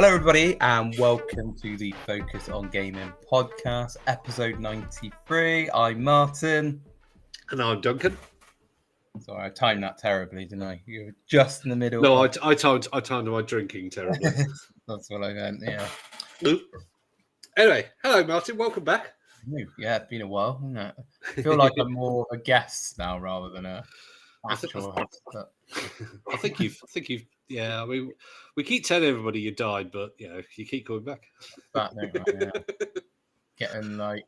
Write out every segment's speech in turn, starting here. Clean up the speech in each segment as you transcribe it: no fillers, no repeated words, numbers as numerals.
Hello, everybody, and welcome to the Focus on Gaming podcast, episode 93. I'm Martin. And I'm Duncan. Sorry, I timed that terribly, didn't I? You were just in the middle. No, I timed my drinking terribly. That's what I meant, yeah. Anyway, hello, Martin. Welcome back. Yeah, it's been a while, hasn't it? I feel like I'm more of a guest now rather than a actual host. But... I think you've. Yeah, I mean, we keep telling everybody you died, but you keep coming back. Back, yeah. Getting like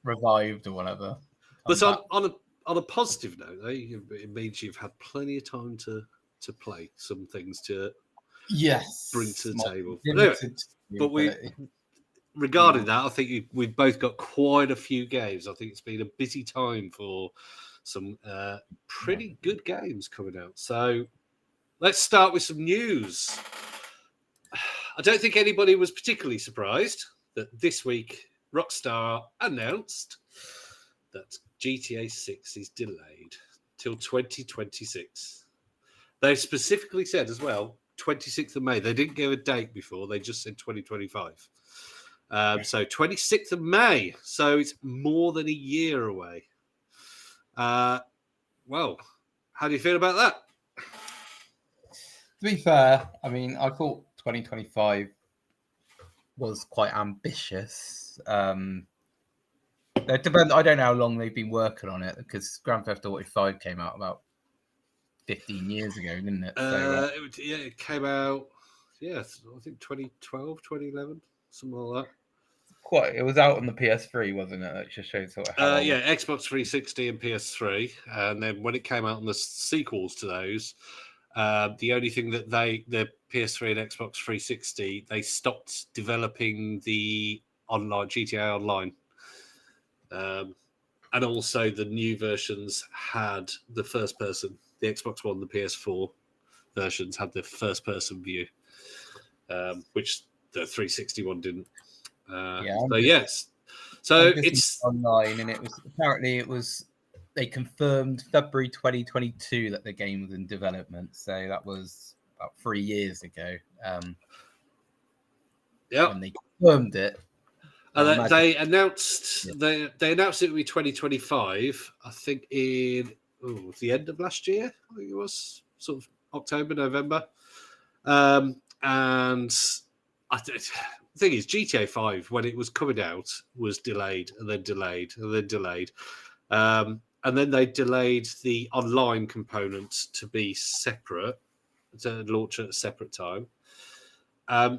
revived or whatever. But on a positive note, though, it means you've had plenty of time to play some things to bring to the table. Regarding that, I think we've both got quite a few games. I think it's been a busy time for some pretty good games coming out. So let's start with some news. I don't think anybody was particularly surprised that this week Rockstar announced that GTA 6 is delayed till 2026. They specifically said as well, 26th of May. They didn't give a date before. They just said 2025. So 26th of May. So it's more than a year away. Well, how do you feel about that? To be fair, I mean, I thought 2025 was quite ambitious. It depends. I don't know how long they've been working on it because Grand Theft Auto 5 came out about 15 years ago, didn't it? It came out, I think 2012, 2011, something like that. It was out on the PS3, wasn't it? That just shows sort of how Xbox 360 and PS3. And then when it came out on the sequels to those, the only thing that the PS3 and Xbox 360, they stopped developing the online GTA Online. And also the new versions had the first person. The Xbox One, the PS4 versions had the first person view, which the 360 one didn't. So it's online, and it was they confirmed February 2022 that the game was in development. So that was about 3 years ago. When they confirmed it. They announced they announced it would be 2025. I think in the end of last year. I think it was sort of October, November. And the thing is, GTA 5 when it was coming out was delayed and then delayed and then delayed, and then they delayed the online component to be separate, to launch at a separate time.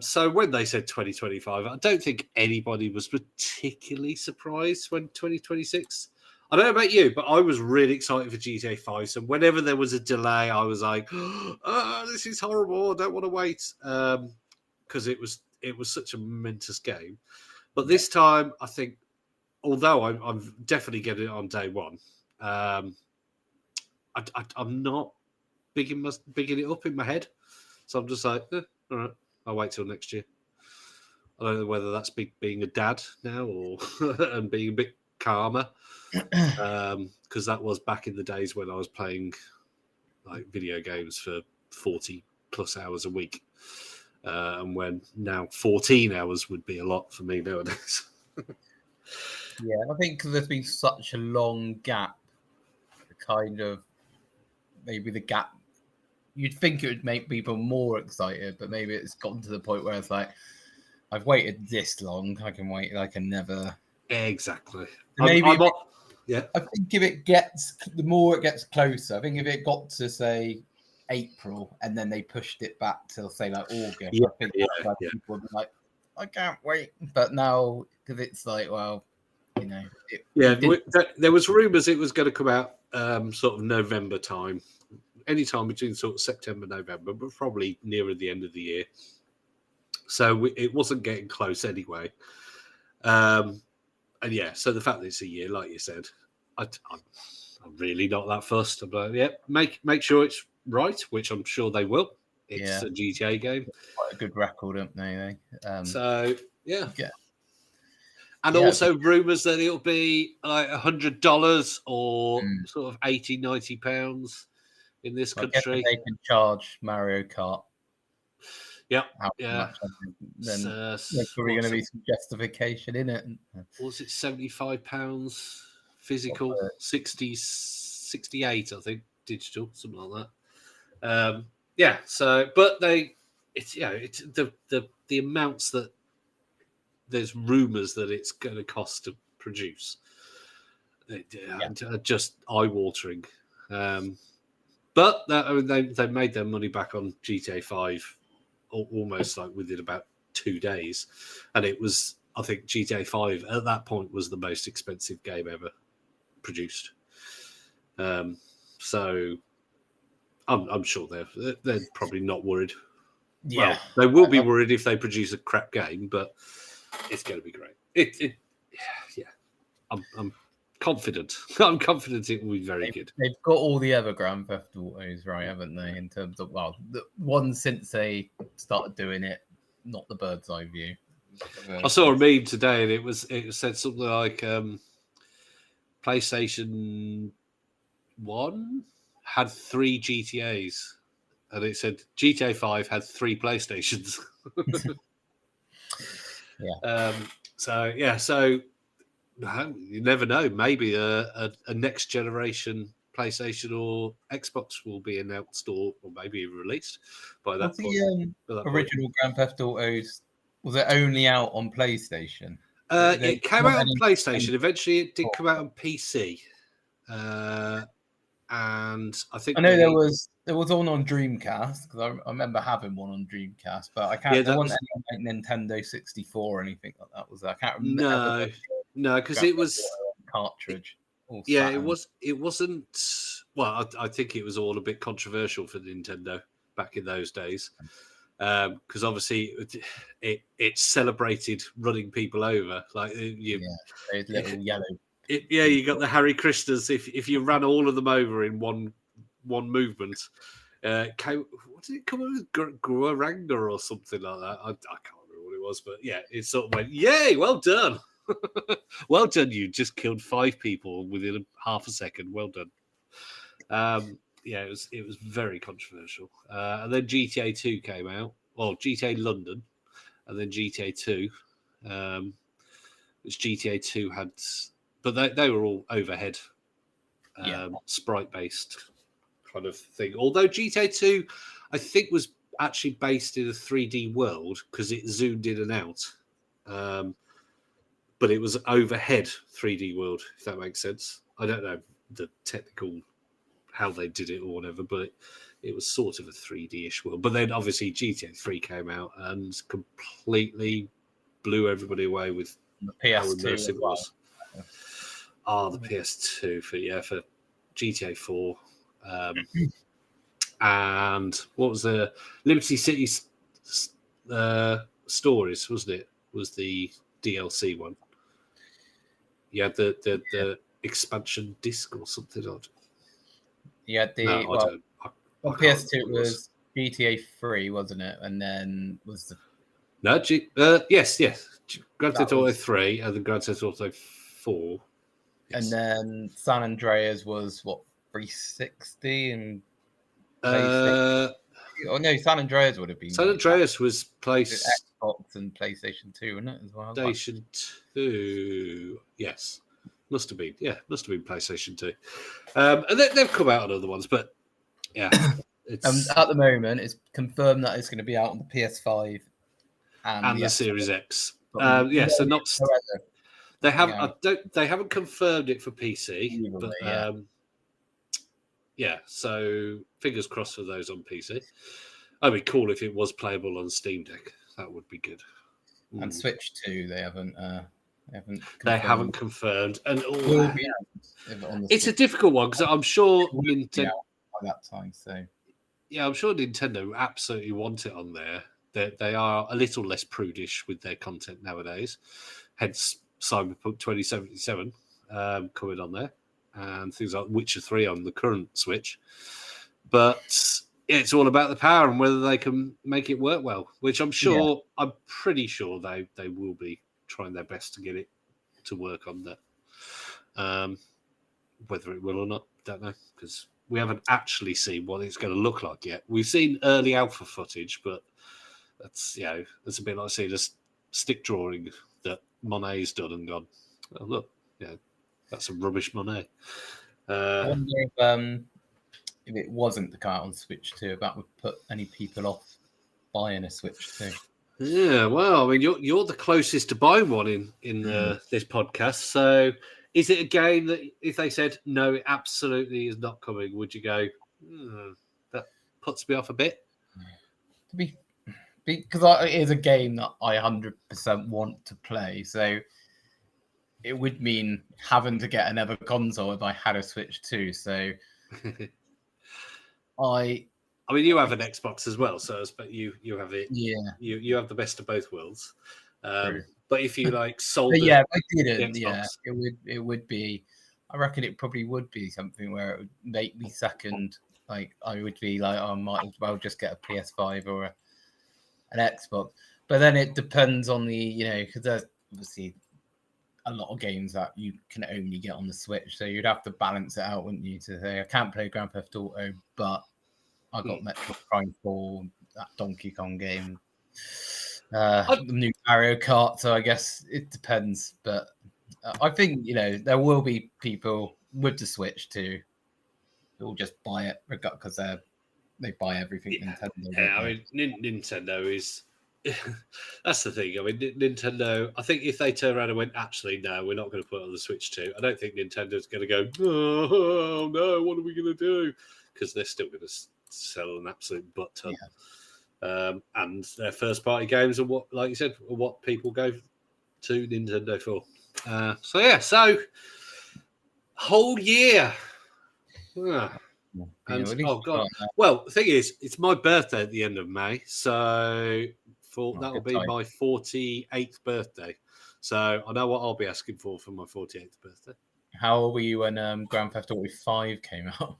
So when they said 2025, I don't think anybody was particularly surprised when 2026. I don't know about you, but I was really excited for GTA 5. So whenever there was a delay, I was like, oh, this is horrible. I don't want to wait. Because it was such a momentous game. But this time, I think, although I'm definitely getting it on day one, I'm not bigging it up in my head. So I'm just like, all right. I'll wait till next year. I don't know whether that's being a dad now or and being a bit calmer, because that was back in the days when I was playing like video games for 40 plus hours a week, and when now 14 hours would be a lot for me nowadays. Yeah, I think because there's been such a long gap, kind of maybe the gap. You'd think it would make people more excited, but maybe it's gotten to the point where it's like, I've waited this long, I can wait like I never. Exactly. Maybe I think if it gets, the more it gets closer, I think if it got to say April and then they pushed it back till say like August, I think people would be like, I can't wait. But now, because it's like, well, there was rumours it was going to come out sort of November time. Anytime between sort of September, November, but probably nearer the end of the year. So it wasn't getting close anyway. So the fact that it's a year, like you said, I'm really not that fussed. I'm like, make sure it's right, which I'm sure they will. It's a GTA game. Quite a good record, haven't they? And also rumours that it'll be like $100 or sort of £80-90 in this country. They can charge Mario Kart. Yeah. then There's there's probably going to be some justification in it. Was it £75 physical, 68, I think, digital, something like that. Yeah. So, but it's the amounts that there's rumours that it's going to cost to produce are just eye-watering. But they made their money back on GTA 5 almost like within about 2 days, and it was, I think, GTA 5 at that point was the most expensive game ever produced. So I'm sure they're probably not worried. Yeah, well, they will be worried if they produce a crap game, but it's going to be great. I'm confident. I'm confident it will be very good. They've got all the other Grand Theft Autos right, haven't they? In terms of the one since they started doing it, not the bird's eye view. I saw a meme today, and it said something like PlayStation 1 had 3 GTAs, and it said GTA 5 had 3 PlayStations. So you never know. Maybe a next generation PlayStation or Xbox will be announced, or maybe released by that point. The original Grand Theft Autos, was it only out on PlayStation? It came out on PlayStation. Eventually, it did come out on PC. And I think there was one on Dreamcast, because I remember having one on Dreamcast, but I can't. Yeah, there wasn't any like Nintendo 64 or anything like that. Was there? I can't remember. No, because it was cartridge. Yeah, it wasn't. Well, I think it was all a bit controversial for Nintendo back in those days, because obviously it celebrated running people over, like those little yellow. You got the Harry Krishnas. If you ran all of them over in one movement, what did it come up with? Guaranga or something like that. I can't remember what it was, but yeah, it sort of went, yay, well done. Well done, you just killed 5 people within half a second. Well done. It was very controversial. And then GTA 2 came out. Well, GTA London, and then GTA 2. Which GTA 2 had, but they were all overhead, sprite-based kind of thing. Although GTA 2, I think, was actually based in a 3D world because it zoomed in and out. But it was overhead 3D world, if that makes sense. I don't know the technical how they did it or whatever, but it was sort of a 3D-ish world. But then obviously GTA 3 came out and completely blew everybody away with the PS2 as it was. The PS2 for GTA 4. And what was the Liberty City Stories, wasn't it? Was the DLC one. You had the expansion disc or something odd. You had the on PS2 it was GTA 3, wasn't it? And then was the yes. Grand Theft Auto 3 and then Grand Theft Auto 4. Yes. And then San Andreas was what, 360 and San Andreas would have been. San Andreas was Xbox and PlayStation 2, wasn't it, as well? PlayStation 2, yes. Must have been PlayStation 2. And they've come out on other ones, but yeah. At the moment, it's confirmed that it's going to be out on the PS5 and the Series X. So not. They haven't confirmed it for PC, but so fingers crossed for those on PC. That'd be cool if it was playable on Steam Deck. That would be good. And Switch 2, they haven't confirmed. And it's a difficult one because I'm sure Nintendo by that time. So I'm sure Nintendo absolutely want it on there. They are a little less prudish with their content nowadays. Hence Cyberpunk 2077 coming on there, and things like Witcher 3 on the current Switch. But it's all about the power and whether they can make it work well, which I'm pretty sure they will be trying their best to get it to work on that. Whether it will or not, don't know, because we haven't actually seen what it's going to look like yet. We've seen early alpha footage, but That's it's a bit like seeing a stick drawing that Monet's done and gone, oh, look, that's some rubbish Monet. I wonder if it wasn't the cart on Switch 2, if that would put any people off buying a Switch 2. Yeah, well, I mean, you're the closest to buying one in this podcast. So, is it a game that if they said no, it absolutely is not coming, would you go? That puts me off a bit. Because it is a game that I 100% want to play, so it would mean having to get another console if I had a Switch 2. So, I mean, you have an Xbox as well, so I expect you have it. Yeah, you have the best of both worlds. True. But if you sold, but yeah, if I didn't, Xbox, it would be. I reckon it probably would be something where it would make me second. Like I would be like, I might as well just get a PS5 or an Xbox. But then it depends on the because there's obviously a lot of games that you can only get on the Switch, so you'd have to balance it out, wouldn't you? To say I can't play Grand Theft Auto, but I got Metroid Prime 4, that Donkey Kong game, the new Mario Kart. So I guess it depends, but I think there will be people with the Switch too who will just buy it because they buy everything Nintendo. Yeah, I mean Nintendo is. That's the thing. I mean, Nintendo. I think if they turn around and went, actually, no, we're not going to put it on the Switch 2. I don't think Nintendo's going to go, oh no, what are we going to do? Because they're still going to sell an absolute butt ton. Yeah. And their first party games are what, like you said, are what people go to Nintendo for. So whole year. And oh god, well, the thing is, it's my birthday at the end of May, so that'll be my 48th birthday. So I know what I'll be asking for my 48th birthday. How old were you when Grand Theft Auto 5 came out?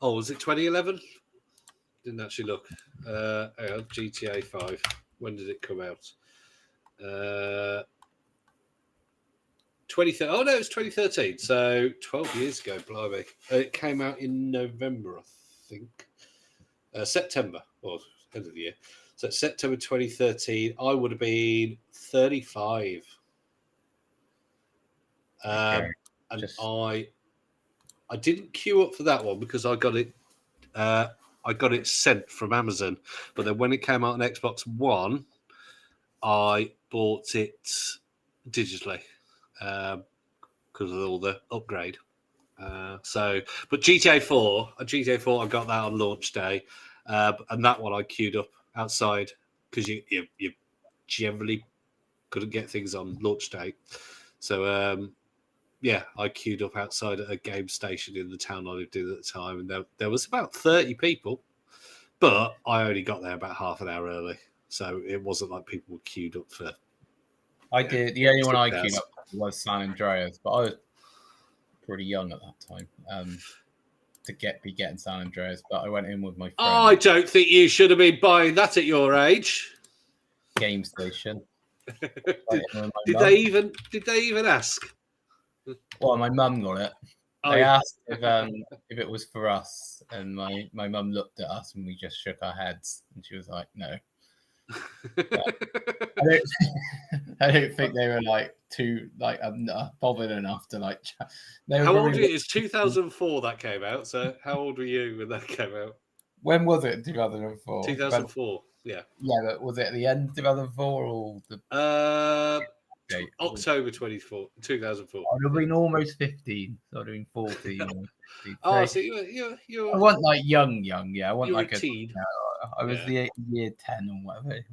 Oh, was it 2011? Didn't actually look. GTA 5. When did it come out? 2013. Oh no, it was 2013. So 12 years ago, blimey. It came out in November, I think. September, or end of the year. So September 2013, I would have been 35. And I didn't queue up for that one because I got it sent from Amazon. But then when it came out on Xbox One, I bought it digitally because of all the upgrade. But GTA 4, I got that on launch day, and that one I queued up outside because you generally couldn't get things on launch day. So I queued up outside at a game station in the town I lived in at the time, and there was about 30 people, but I only got there about half an hour early, so it wasn't like people were queued up for. I did. The only one I queued up was San Andreas, but I was pretty young at that time to be getting San Andreas. But I went in with my friend. Oh, I don't think you should have been buying that at your age. Game station. Did they even ask? Well, my mum got it. They asked if it was for us, and my mum looked at us and we just shook our heads, and she was like, "No." I don't think they were too bothered enough to How old are you? It's 2004 that came out. So how old were you when that came out? When was it? 2004. 2004. Yeah. Yeah, but was it at the end of 2004 or the? October 2004. I'd have been almost 15. So I'd have been 14. Oh, so you I wasn't young. Yeah, I wasn't a teen. I was the year 10 or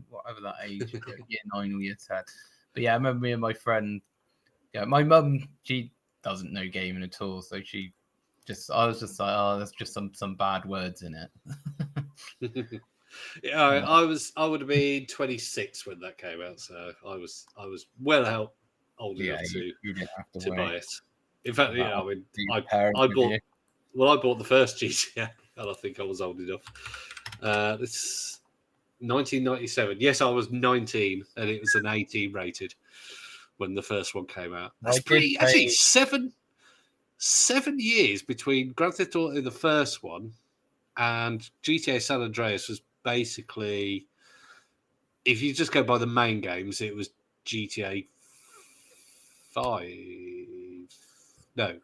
whatever that age, year 9 or year 10. But yeah, I remember me and my friend. Yeah, my mum, she doesn't know gaming at all, so I was just like, oh, there's just some bad words in it. Yeah, I would have been 26 when that came out, so I was well out old enough to buy it. In fact, I bought the first GTA, and I think I was old enough. It's 1997. Yes, I was 19, and it was an 18 rated when the first one came out. That's pretty. Actually, 7 years between Grand Theft Auto, the first one, and GTA San Andreas was basically if you just go by the main games, it was GTA 5. No,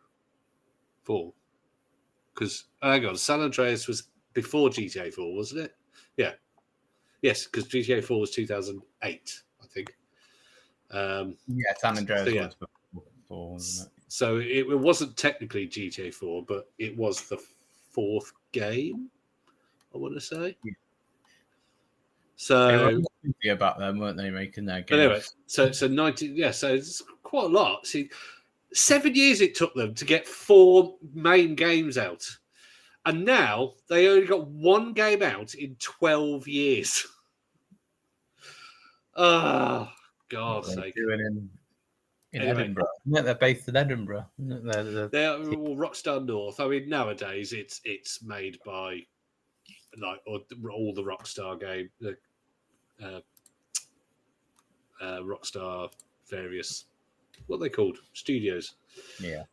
4. Because, hang on, San Andreas was before GTA 4, wasn't it? Yeah. Yes, because GTA 4 was 2008, I think. San Andreas yeah. was before, wasn't it? So it wasn't technically GTA 4, but it was the 4th game, I want to say. Yeah. So they were happy about them, weren't they, making their game? Anyway, so 90, yeah, so it's quite a lot. See, 7 years it took them to get 4 main games out, and now they only got 1 game out in 12 years. Oh, God's sake! Doing in Anyway. Edinburgh, yeah, they're based in Edinburgh. They're all Rockstar North. I mean, nowadays it's made by like all the Rockstar game, Rockstar various, what are they called, studios. Yeah.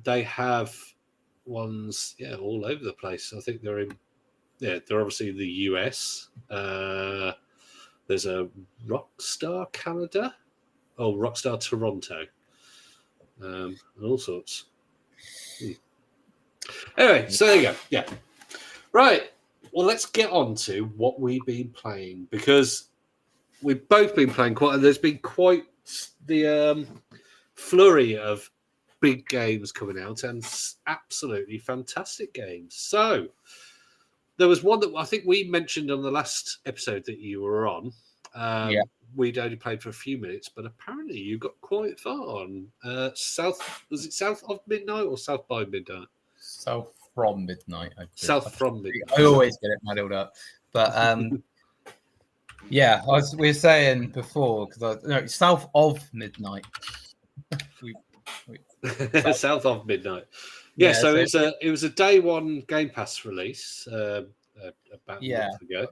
They have ones, all over the place. I think they're obviously in the US. There's a Rockstar Canada, Rockstar Toronto, and all sorts. Anyway, so there you go. Yeah. Right. Well, let's get on to what we've been playing, because we've both been playing there's been quite the flurry of big games coming out, and absolutely fantastic games. So there was one that I think we mentioned on the last episode that you were on. We'd only played for a few minutes, but apparently you got quite far on South of Midnight or South by Midnight? South from Midnight. South from Midnight. I always get it muddled up. But yeah, we were saying before, because South of Midnight. South of Midnight. Yeah, so it was a day one Game Pass release about a month ago.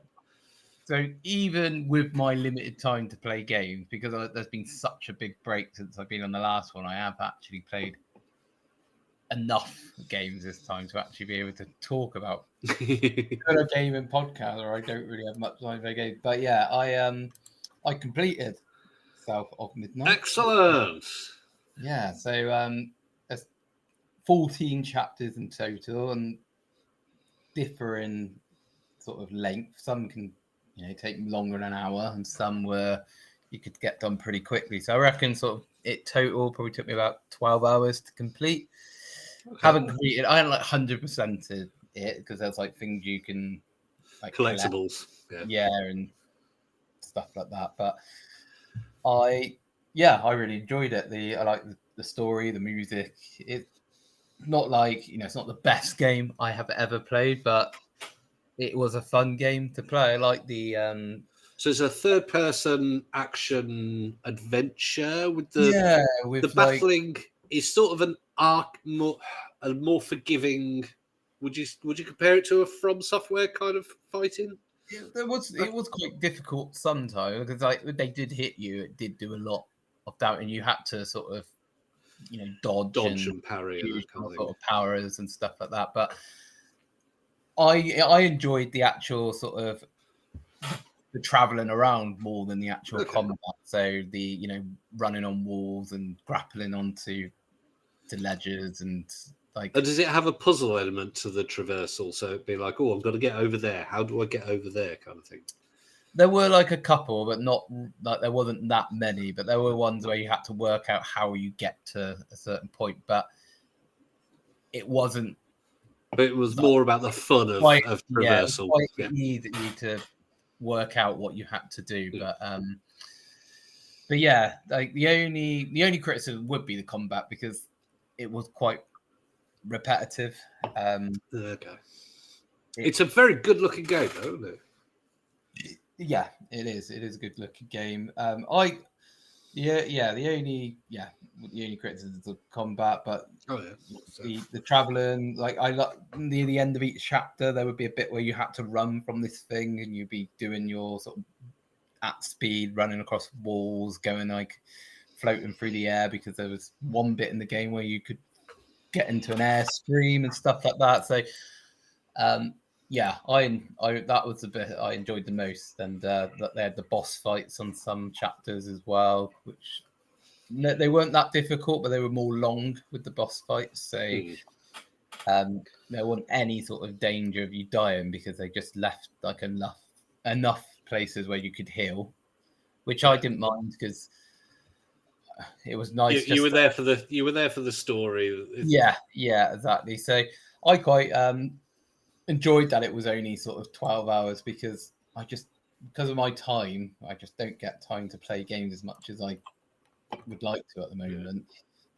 So even with my limited time to play games, because there's been such a big break since I've been on the last one, I have actually played enough games this time to actually be able to talk about a game and podcast, or I don't really have much time for games. But yeah, I completed South of Midnight. Excellent. Yeah, so there's 14 chapters in total and differing sort of length. Some can take longer than an hour, and some you could get done pretty quickly. So I reckon sort of it total probably took me about 12 hours to complete. Okay. Haven't completed. I haven't 100%ed it because there's things you can collectibles, and stuff like that. But I really enjoyed it. I like the story, the music. It's not it's not the best game I have ever played, but it was a fun game to play. I like the so it's a third-person action adventure with the battling is sort of an a more forgiving. Would you compare it to a From Software kind of fighting? Yeah, it was quite difficult sometimes because when they did hit you, it did do a lot of damage, and you had to sort of dodge and parry and that kind of sort of powers and stuff like that. But I enjoyed the actual sort of the traveling around more than the actual combat. So the running on walls and grappling onto ledges and And does it have a puzzle element to the traversal? So it'd be like, I've got to get over there. How do I get over there? Kind of thing. There were a couple, but not there wasn't that many. But there were ones where you had to work out how you get to a certain point. But it wasn't. But it was more about the fun of traversal. It needed you to work out what you had to do. But yeah, the only criticism would be the combat because it was quite repetitive. It's a very good looking game, though, isn't it? Yeah, it is. It is a good looking game. The only criticism is the combat, but the traveling, I near the end of each chapter, there would be a bit where you had to run from this thing, and you'd be doing your sort of at speed, running across walls, going floating through the air, because there was one bit in the game where you could get into an airstream and stuff like that. So Yeah, I that was the bit I enjoyed the most, and that they had the boss fights on some chapters as well, which they weren't that difficult, but they were more long with the boss fights. So there wasn't any sort of danger of you dying because they just left like enough places where you could heal, which I didn't mind because it was nice. You were Just there for the story. yeah, exactly. So I quite enjoyed that it was only sort of 12 hours because because of my time, I just don't get time to play games as much as I would like to at the moment.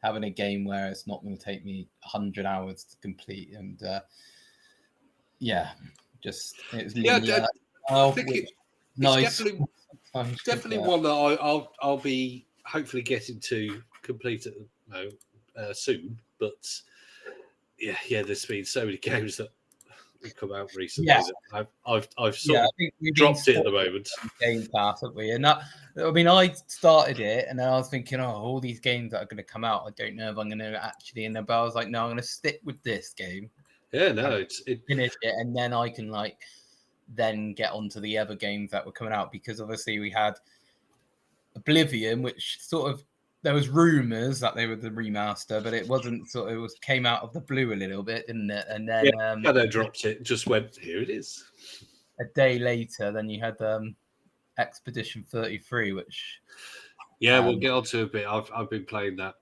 Having a game where it's not going to take me 100 hours to complete, and just it was Yeah, linear. I Oh, think which it's nice. Sometimes, definitely one that I'll be hopefully getting to complete it soon. But yeah, there's been so many games that have come out recently yeah, that I've yeah. sort I of think we've been dropped it at the spoiled moment. on Game Pass, haven't we? And that, I mean, I started it, and then I was thinking, oh, all these games that are going to come out, I don't know if I'm going to actually. And but I was like, no, I'm going to stick with this game Yeah, no, and it's finish it, and then I can then get onto the other games that were coming out, because obviously we had Oblivion, which sort of there was rumors that they were the remaster, but it wasn't. It was came out of the blue a little bit, didn't it? And yeah. then Shadow dropped it. Just went here. It is. a day later, then you had Expedition 33, which We'll get on to a bit. I've been playing that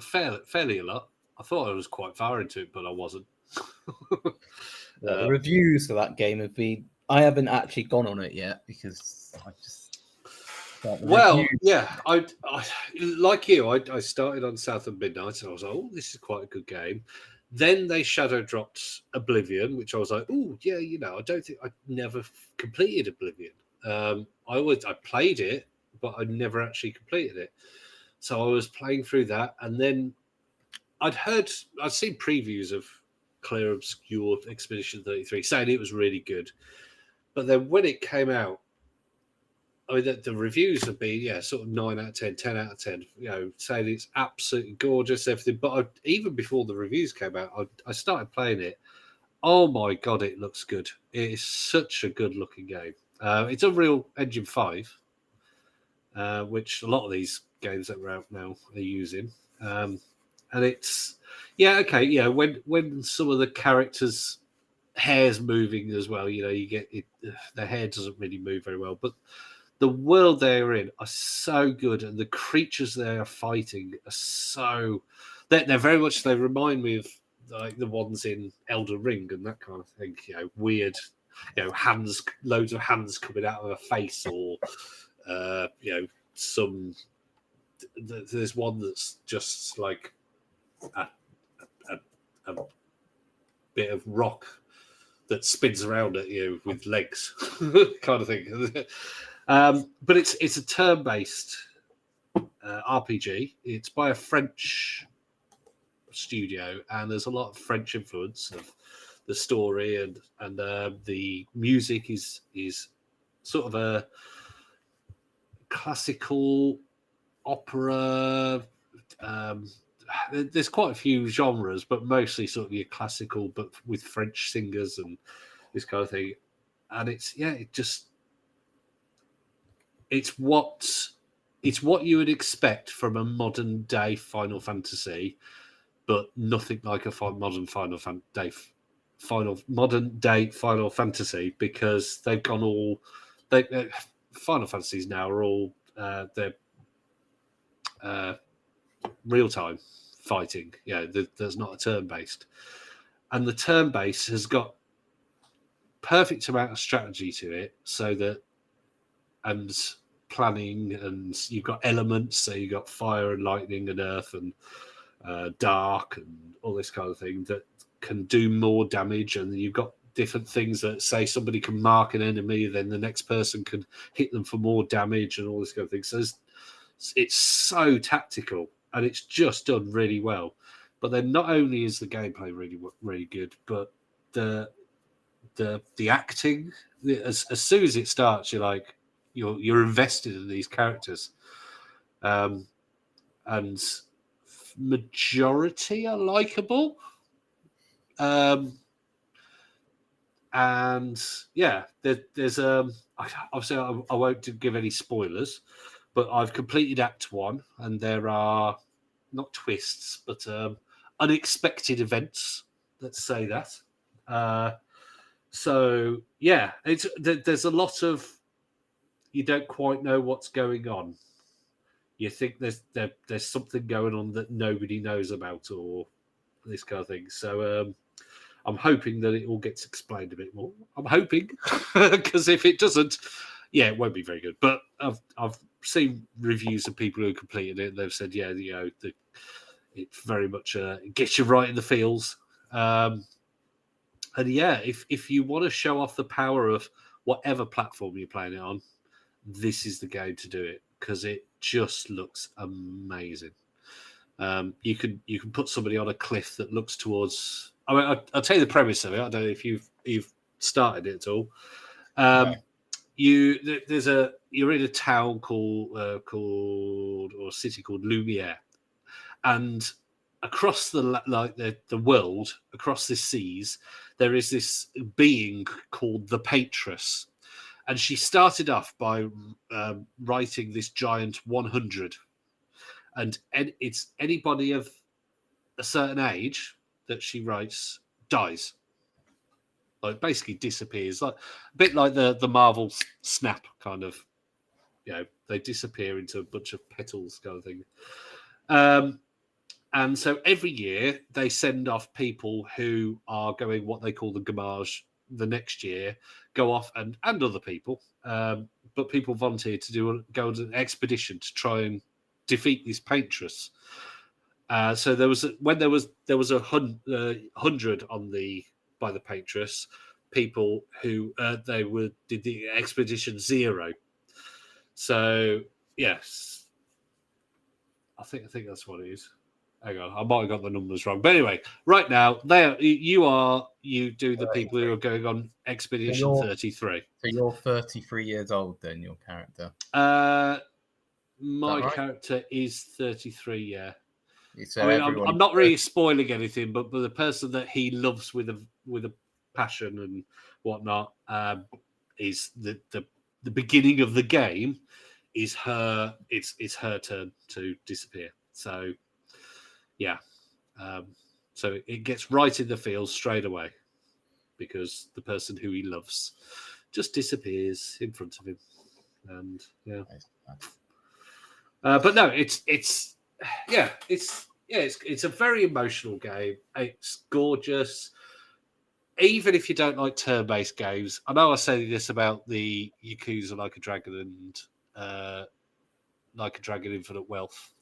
fairly a lot. I thought I was quite far into it, but I wasn't. the reviews for that game have been. I haven't actually gone on it yet because I just. Well, yeah, I like you. I started on South of Midnight, and I was like, "Oh, this is quite a good game." Then they shadow dropped Oblivion, which I was like, "Oh, yeah, I don't think I never completed Oblivion. I played it, but I never actually completed it. So I was playing through that, and then I'd seen previews of Clair Obscur Expedition 33 saying it was really good, but then when it came out, I mean, the reviews have been, sort of 9 out of 10, 10 out of 10, saying it's absolutely gorgeous, everything. But even before the reviews came out, I started playing it. Oh my God, it looks good. It is such a good looking game. It's Unreal Engine 5, which a lot of these games that are out now are using. And it's, when some of the characters' hair's moving as well, you get it, the hair doesn't really move very well, but the world they're in are so good, and the creatures they are fighting are so. They're very much. They remind me of like the ones in Elden Ring and that kind of thing. Weird. Hands, loads of hands coming out of a face, or some. There's one that's just like a, a bit of rock that spins around at you with legs, kind of thing. But it's a turn-based RPG. It's by a French studio, and there's a lot of French influence of the story, and the music is sort of a classical opera. There's quite a few genres, but mostly sort of your classical, but with French singers and this kind of thing. And it's what you would expect from a modern day Final Fantasy, but nothing like a modern modern day Final Fantasy, because they've gone all Final Fantasies now are all they're real time fighting. There's not a turn based, and the turn based has got perfect amount of strategy to it, so that and planning, and you've got elements, so you've got fire and lightning and earth and dark and all this kind of thing that can do more damage, and you've got different things that say somebody can mark an enemy, then the next person can hit them for more damage and all this kind of thing. So it's so tactical, and it's just done really well. But then not only is the gameplay really really good, but the acting, as soon as it starts, you're invested in these characters, and majority are likable. And yeah, there's obviously I won't give any spoilers, but I've completed Act 1, and there are not twists, but unexpected events. Let's say that. So yeah, there's a lot of, you don't quite know what's going on. You think there's something going on that nobody knows about, or this kind of thing. So I'm hoping that it all gets explained a bit more. I'm hoping, because if it doesn't, yeah, it won't be very good. But I've seen reviews of people who completed it. And they've said, yeah, it very much gets you right in the feels. And yeah, if you want to show off the power of whatever platform you're playing it on, this is the game to do it, because it just looks amazing. You can put somebody on a cliff that looks towards. I mean, I'll tell you the premise of it. I don't know if you've started it at all. No. You're in a town called or a city called Lumiere, and across the world, across the seas, there is this being called the Patroness, and she started off by writing this giant 100. And it's anybody of a certain age that she writes dies, like basically disappears, like a bit like the Marvel snap kind of, they disappear into a bunch of petals kind of thing. And so every year they send off people who are going what they call the gamage the next year, go off and other people, but people volunteer to go on an expedition to try and defeat this paintress. So there was 100 by the paintress, people who did the expedition 0. So yes, I think that's what it is. Hang on, I might have got the numbers wrong, but anyway, right now you do the people who are going on expedition 33. So you're 33 years old, then, your character. My character is 33. Yeah. So I mean, I'm not really spoiling anything, but the person that he loves with a passion and whatnot is the beginning of the game is her. It's her turn to disappear. So yeah, so it gets right in the field straight away, because the person who he loves just disappears in front of him, and yeah. But no, it's a very emotional game. It's gorgeous. Even if you don't like turn-based games, I know I say this about the Yakuza Like a Dragon and Like a Dragon Infinite Wealth.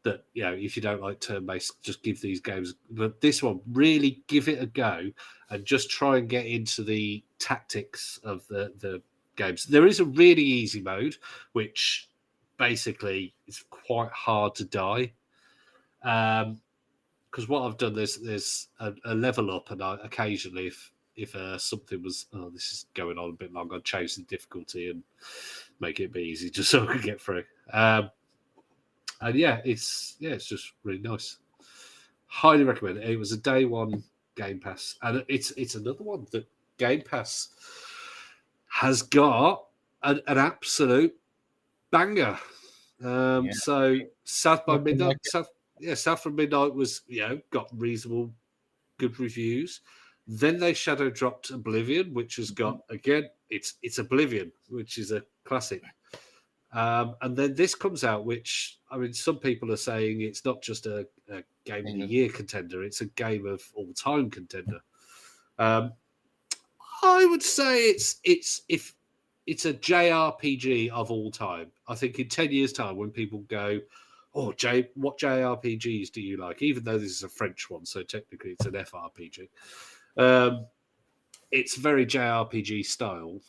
That if you don't like turn-based, just give these games. But this one, really give it a go and just try and get into the tactics of the games. There is a really easy mode, which basically is quite hard to die. Because what I've done, there's a level up, and occasionally, if something was, this is going on a bit long, I'd change the difficulty and make it be easy, just so I could get through. And it's just really nice. Highly recommend it. It was a day one Game Pass, and it's another one that Game Pass has got an absolute banger. So South by Midnight, South from Midnight was got reasonable good reviews. Then they shadow dropped Oblivion, which has got again it's Oblivion, which is a classic. And then this comes out, which I mean, some people are saying it's not just a game of the year contender; it's a game of all time contender. I would say it's a JRPG of all time. I think in 10 years' time, when people go, "Oh, what JRPGs do you like?" Even though this is a French one, so technically it's an FRPG. It's very JRPG style.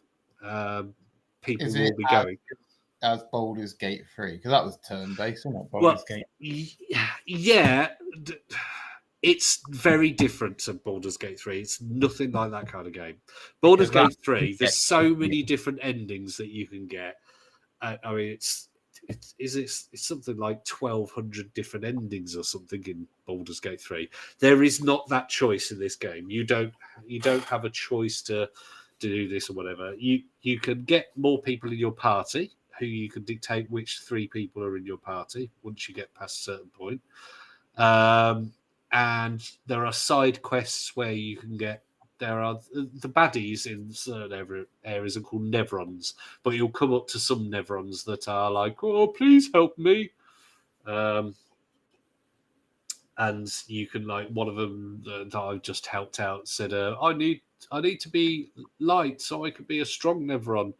People will be going. As Baldur's Gate 3, because that was turn-based, wasn't it? Baldur's Gate. Yeah, it's very different to Baldur's Gate 3. It's nothing like that kind of game. Baldur's Gate 3, there's so many different endings that you can get. I mean, it's something like 1,200 different endings or something in Baldur's Gate 3. There is not that choice in this game. You don't have a choice to do this or whatever. You can get more people in your party who you can dictate which 3 people are in your party once you get past a certain point. And there are side quests where you can get. There are the baddies in certain areas are called Nevrons, but you'll come up to some Nevrons that are like, "Oh, please help me," and you can like one of them that I've just helped out said, "I need to be light so I could be a strong Nevron,"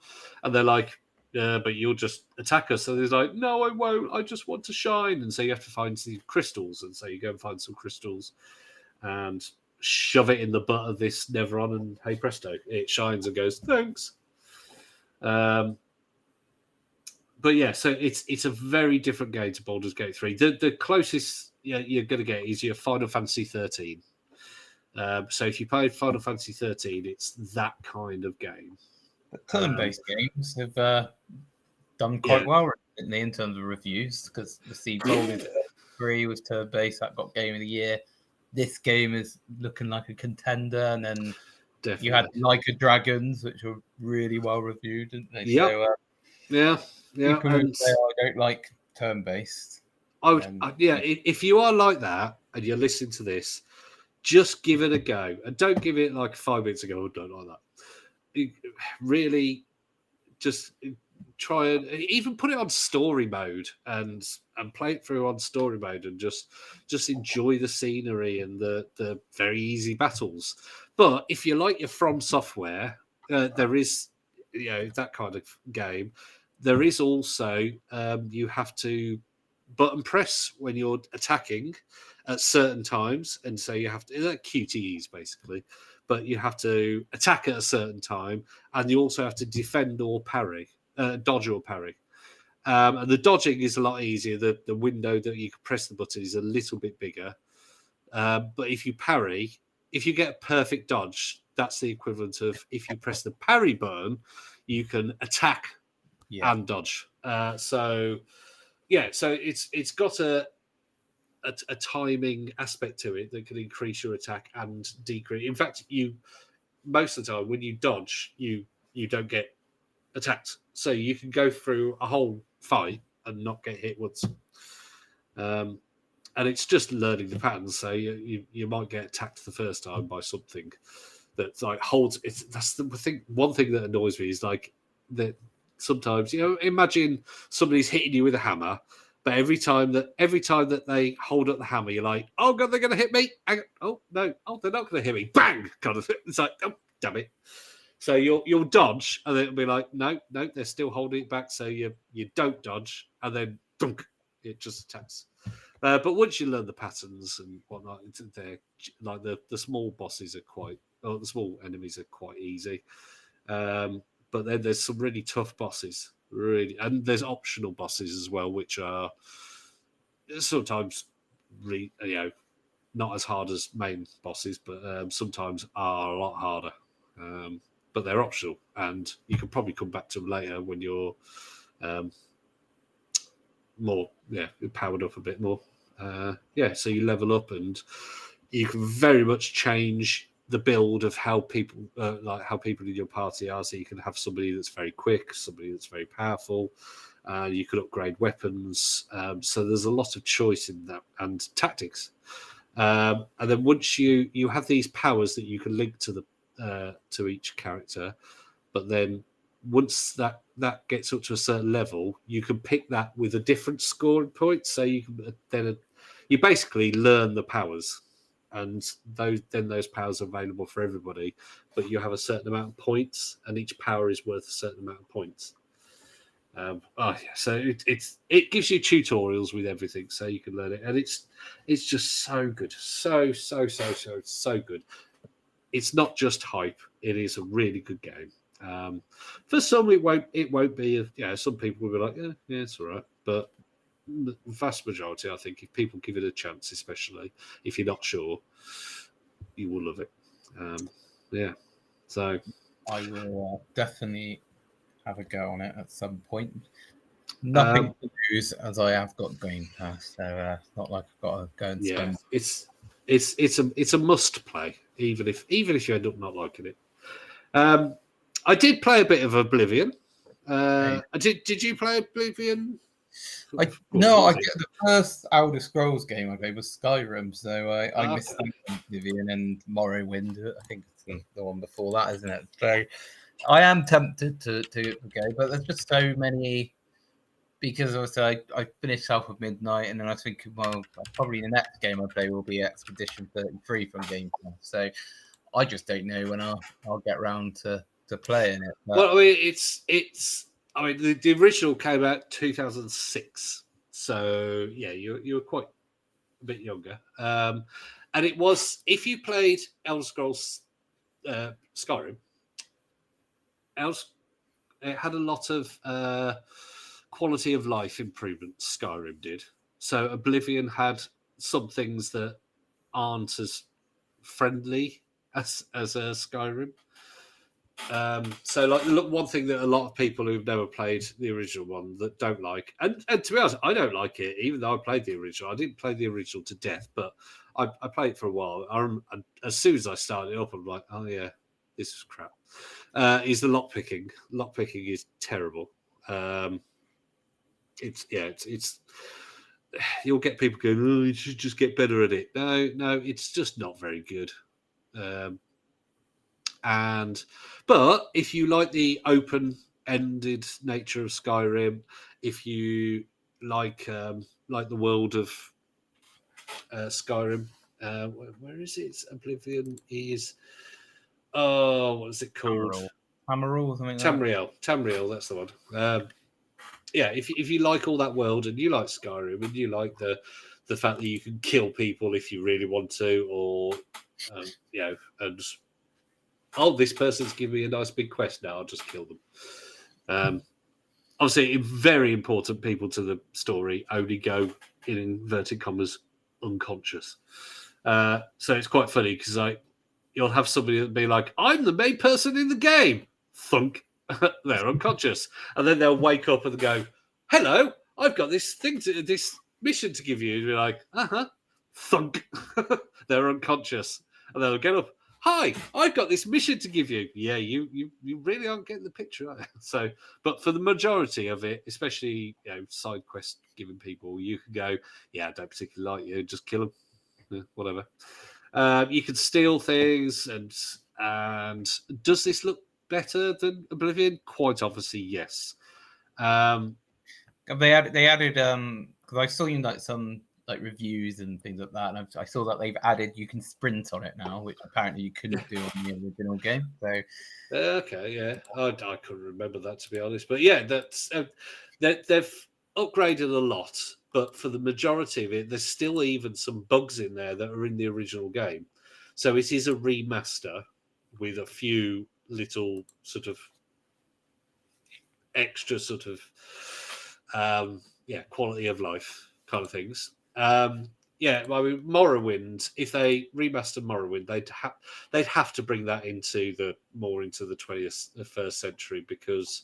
and they're like, "But you'll just attack us." So he's like, "No, I won't. I just want to shine." And so you have to find some crystals, and so you go and find some crystals, and shove it in the butt of this Neveron, and hey presto, it shines and goes, "Thanks." But yeah, so it's a very different game to Baldur's Gate 3. The closest you're going to get is your Final Fantasy 13. So if you played Final Fantasy 13, it's that kind of game. The turn-based games have done quite well recently in terms of reviews, because the Seed Baldur's 3 was turn-based, that got Game of the Year. This game is looking like a contender, and then you had Like a Dragons, which were really well reviewed, didn't they? Yep. So, yeah. People who say, "I don't like turn-based." I would, if you are like that and you're listening to this, just give it a go, and don't give it like 5 minutes ago. Don't like that. Really, just try and even put it on story mode and play it through on story mode, and just enjoy the scenery and the very easy battles. But if you like your From Software, there is that kind of game. There is also you have to button press when you're attacking at certain times, and so you have to QTEs basically, but you have to attack at a certain time, and you also have to defend or parry, dodge or parry. And the dodging is a lot easier. The window that you can press the button is a little bit bigger. But if you parry, if you get a perfect dodge, that's the equivalent of if you press the parry button, you can attack and dodge. So it's got a timing aspect to it that can increase your attack and decrease. In fact, most of the time when you dodge, you don't get attacked, so you can go through a whole fight and not get hit once. And it's just learning the patterns. So you might get attacked the first time by something that like holds. That's the thing. One thing that annoys me is like that sometimes imagine somebody's hitting you with a hammer. But every time that they hold up the hammer, you're like, "Oh god, they're going to hit me!" Oh no, they're not going to hit me. Bang! Kind of. It's like, oh damn it. So you'll dodge, and then it'll be like, no, they're still holding it back. So you don't dodge, and then dunk, it just attacks. But once you learn the patterns and whatnot, they're like the small bosses are the small enemies are quite easy. But then there's some really tough bosses, really, and there's optional bosses as well, which are sometimes not as hard as main bosses, but sometimes are a lot harder. But they're optional, and you can probably come back to them later when you're more powered up a bit more. So you level up, and you can very much change the build of how people in your party are. So you can have somebody that's very quick, somebody that's very powerful. You can upgrade weapons. So there's a lot of choice in that, and tactics. And then once you have these powers that you can link to each character, but then once that gets up to a certain level, you can pick that with a different scoring point. So you can then you basically learn the powers, and those powers are available for everybody. But you have a certain amount of points, and each power is worth a certain amount of points. So it gives you tutorials with everything, so you can learn it, and it's just so good, so good. It's not just hype; it is a really good game. For some, it won't be. Some people will be like, yeah, it's all right. But the vast majority, I think, if people give it a chance, especially if you're not sure, you will love it. So I will definitely have a go on it at some point. Nothing to lose, as I have got Game Pass, so it's not like I've got to go and Yeah, spend. it's a must play, even if you end up not liking it. I did play a bit of Oblivion. Did you play Oblivion? No, I get the first Elder Scrolls game I played was Skyrim, so I missed Oblivion and Morrowind. I think it's the one before that, isn't it? So I am tempted to go, but there's just so many. Because also I finished South of Midnight, and then I think, well, probably the next game I play will be Expedition 33 from Game Pass. So I just don't know when I'll get around to playing it. But... Well, I mean, it's. I mean, the original came out 2006, so yeah, you were quite a bit younger. And it was, if you played Elder Scrolls Skyrim, it had a lot of quality of life improvements. Skyrim did. So Oblivion had some things that aren't as friendly as Skyrim. So, like, look, one thing that a lot of people who've never played the original one that don't like, and to be honest, I don't like it, even though I played the original. I didn't play the original to death, but I played it for a while. As soon as I started it up, I'm like, oh yeah, this is crap. Is the lockpicking? Lockpicking is terrible. It's you'll get people going, oh, you should just get better at it. No, it's just not very good. But if you like the open-ended nature of Skyrim, if you like the world of Skyrim, where is it? Oblivion is. Oh, what is it called? Tamriel or something. Tamriel, that's the one. Yeah, if you like all that world and you like Skyrim and you like the fact that you can kill people if you really want to, or and this person's giving me a nice big quest now, I'll just kill them. Obviously, very important people to the story only go, in inverted commas, unconscious. So it's quite funny because you'll have somebody that be like, I'm the main person in the game. Thunk. They're unconscious. And then they'll wake up and go, hello, I've got this mission to give you. And you're like, thunk. They're unconscious. And they'll get up. Hi, I've got this mission to give you. Yeah, you really aren't getting the picture, are you? So, but for the majority of it, especially side quest giving people, you can go, yeah, I don't particularly like you, just kill them, yeah, whatever. You can steal things, and does this look better than Oblivion? Quite obviously, yes. They added because I saw some reviews and things like that, and I saw that they've added you can sprint on it now, which apparently you couldn't do on the original game. So okay, yeah, I couldn't remember that, to be honest, but yeah, that's they've upgraded a lot, but for the majority of it, there's still even some bugs in there that are in the original game. So it is a remaster with a few little sort of extra sort of quality of life kind of things. Yeah, I mean, Morrowind. If they remaster Morrowind, they'd have to bring that into the 21st century, because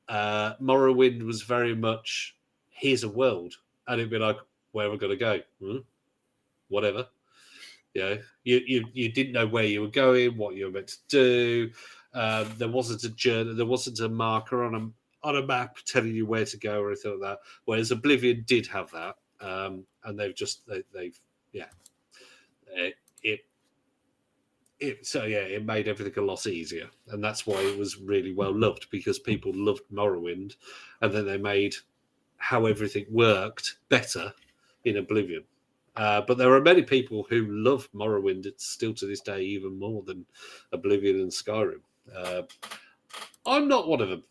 Morrowind was very much, here's a world, and it'd be like, where am I going to go? Whatever. You didn't know where you were going, what you were meant to do. There wasn't a journey, there wasn't a marker on a map telling you where to go or anything like that. Whereas Oblivion did have that, and it made everything a lot easier, and that's why it was really well loved, because people loved Morrowind, and then they made how everything worked better in Oblivion. But there are many people who love Morrowind still to this day, even more than Oblivion and Skyrim. I'm not one of them.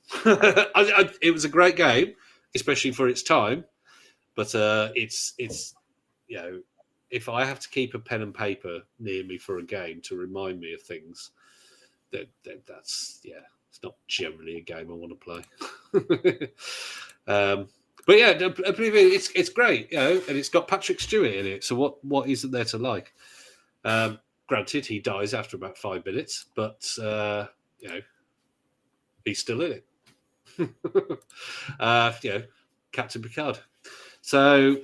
It was a great game, especially for its time. But it's if I have to keep a pen and paper near me for a game to remind me of things, then that's it's not generally a game I want to play. But yeah, Oblivion, it's great, and it's got Patrick Stewart in it. So what isn't there to like? Granted, he dies after about 5 minutes, but he's still in it. Captain Picard. So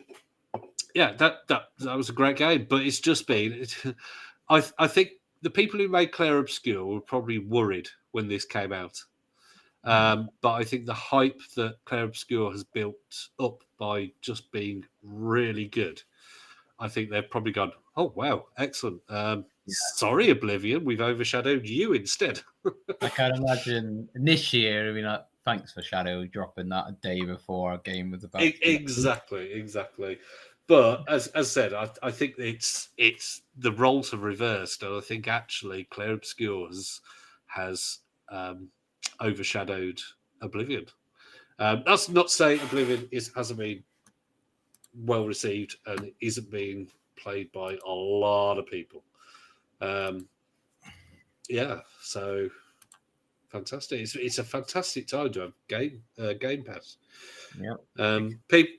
yeah, that was a great game, but it's just been. I think the people who made Clair Obscur were probably worried when this came out. But I think the hype that Clair Obscur has built up by just being really good, I think they've probably gone, oh, wow, excellent. Sorry, Oblivion, we've overshadowed you instead. I can't imagine this year, I mean, like, thanks for Shadow dropping that a day before our game was about to be Exactly. But as said, I think it's the roles have reversed, and I think actually Clair Obscur has overshadowed Oblivion. That's not saying Oblivion hasn't been well received and it isn't being played by a lot of people. So fantastic. It's a fantastic time to have Game Pass. Yeah.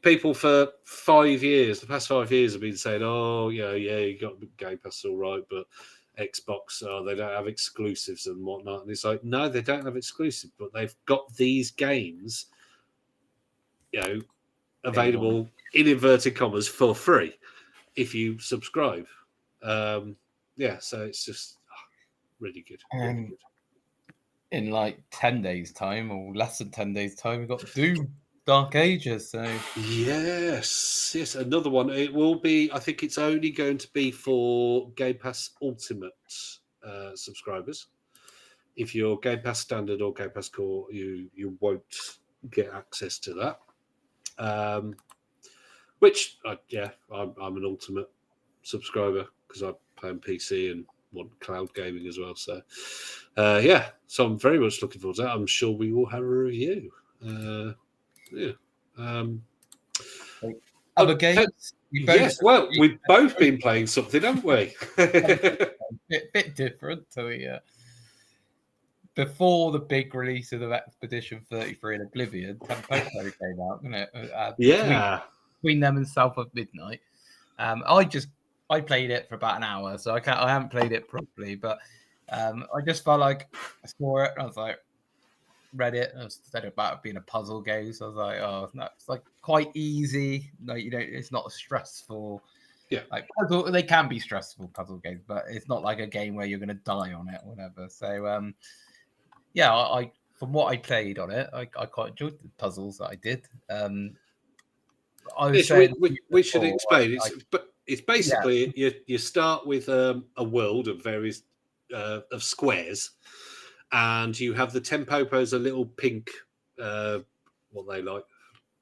People for 5 years, the past 5 years, have been saying, "Oh, yeah, you got Game Pass, all right, but Xbox, they don't have exclusives and whatnot." And it's like, no, they don't have exclusives, but they've got these games, available in inverted commas for free if you subscribe. So it's just really good. Really good. In like 10 days' time, or less than 10 days' time, we've got Doom Dark Ages. So yes, another one. It will be. I think it's only going to be for Game Pass Ultimate subscribers. If you're Game Pass Standard or Game Pass Core, you won't get access to that. Which, I'm an Ultimate subscriber because I play on PC and want cloud gaming as well. So, so I'm very much looking forward to that. I'm sure we will have a review. Other games? We've both been playing something, haven't we? bit different. So before the big release of Expedition 33 and Oblivion, Tempopo came out, didn't it? Between them and South of Midnight. I played it for about an hour, so I haven't played it properly, but I just felt like I saw it and I was like, read it, and it said about it being a puzzle game, so I was like, oh no, it's like quite easy. Like, it's not stressful. Yeah, like puzzle, they can be stressful puzzle games, but it's not like a game where you're going to die on it or whatever. So I from what I played on it, I quite enjoyed the puzzles that I did. We should explain. It's basically you start with a world of various of squares, and you have the Tempopos, a little pink. What they like.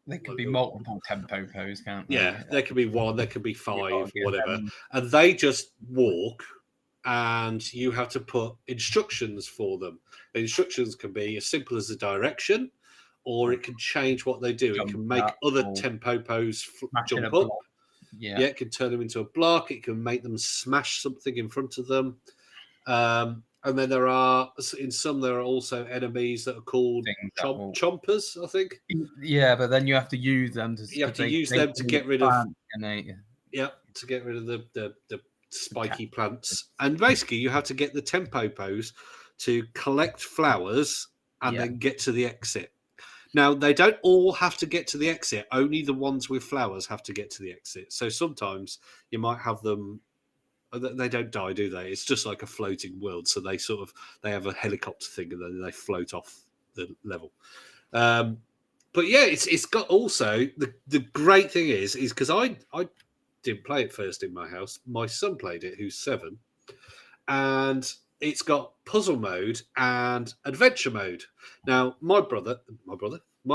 There could be multiple Tempopos, can't they? Yeah, there could be one, there could be five, whatever, and they just walk. And you have to put instructions for them. The instructions can be as simple as a direction, or it can change what they do. It can make other Tempopos jump up. Yeah, it can turn them into a block. It can make them smash something in front of them. And then there are also enemies that are called chompers, I think. Yeah, but then you have to use them to. You have to use them to get rid of. To get rid of the spiky plants, and basically you have to get the Tempopos to collect flowers and then get to the exit. Now, they don't all have to get to the exit, only the ones with flowers have to get to the exit. So sometimes you might have them, they don't die, do they? It's just like a floating world, so they have a helicopter thing and then they float off the level. But yeah, it's got also the great thing is because I didn't play it first in my house. My son played it, who's 7, and it's got puzzle mode and adventure mode. Now, my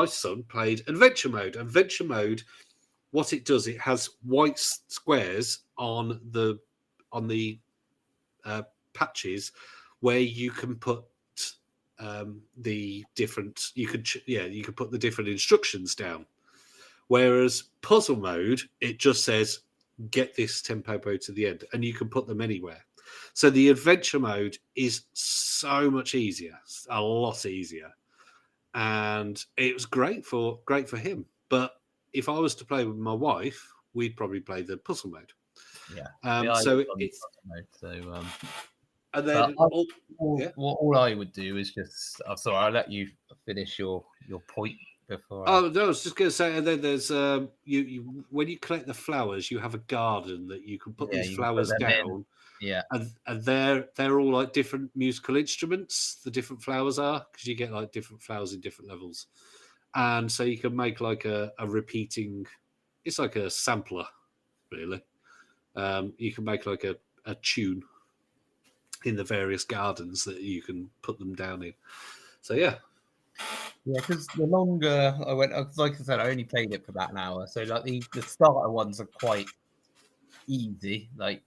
son played adventure mode. Adventure mode, what it does, it has white squares on the patches where you can put the different. You could put the different instructions down. Whereas puzzle mode, it just says, get this Tempopo to the end, and you can put them anywhere. So the adventure mode is so much easier, a lot easier, and it was great for him. But if I was to play with my wife, we'd probably play the puzzle mode. Yeah. And then all I would do is just. Sorry, I'll let you finish your point. before. Oh no, I was just going to say, and then there's you when you collect the flowers, you have a garden that you can put Yeah, these you can put flowers them in. down, Yeah, and they're all like different musical instruments. The different flowers are because you get like different flowers in different levels, and so you can make like a repeating. It's like a sampler, really. You can make like a tune in the various gardens that you can put them down in. So yeah, yeah. Because the longer I went, like I said, I only played it for about an hour. So like the starter ones are quite easy. Like,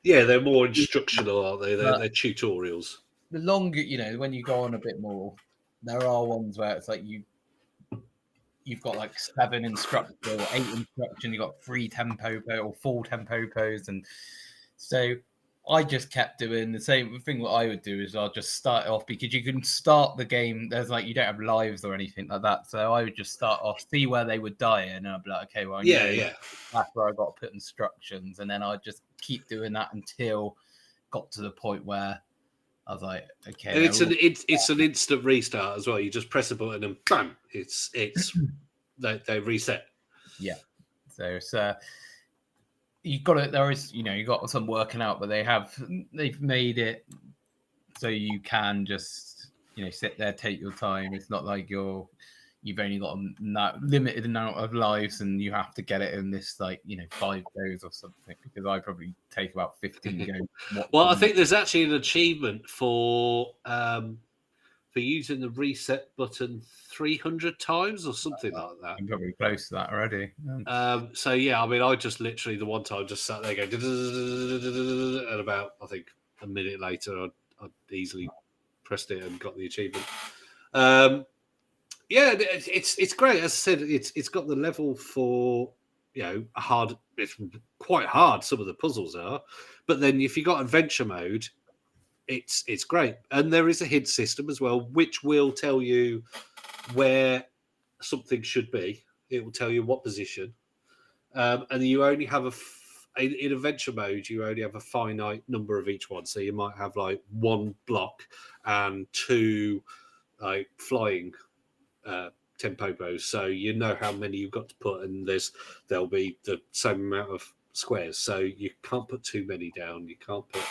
yeah, they're more instructional, aren't they? They're, but they're tutorials. the longer, when you go on a bit more, there are ones where it's like you've got like 7 instruction or 8 instruction, you've got 3 Tempopo or 4 Tempopos. And so I just kept doing the same thing. What I would do is I'll just start off, because you can start the game, there's like, you don't have lives or anything like that. So I would just start off, see where they would die, and I'd be like, okay, well, I Yeah, know yeah. that's where I got to put instructions. And then I'd just keep doing that until got to the point where I was like, okay, And they're all it's an instant restart as well. You just press a button and bam, it's they reset. yeah. So it's you've got it. There is, you got some working out, but they've made it so you can just sit there, take your time. It's not like you've only got a limited amount of lives and you have to get it in this 5 goes or something, because I probably take about 15 goes. Well, I think there's actually an achievement for using the reset button 300 times or something like that. I'm probably close to that already. So yeah, I mean, I just literally the one time just sat there going, and about I think a minute later, I easily pressed it and got the achievement. Yeah, it's great. As I said, it's got the level for hard. It's quite hard. Some of the puzzles are, but then if you got adventure mode, it's great. And there is a hint system as well, which will tell you where something should be. It will tell you what position, and you only have in adventure mode. You only have a finite number of each one. So you might have like 1 block and 2 like flying Tempopos. So you know how many you've got to put, and there'll be the same amount of squares. So you can't put too many down. You can't put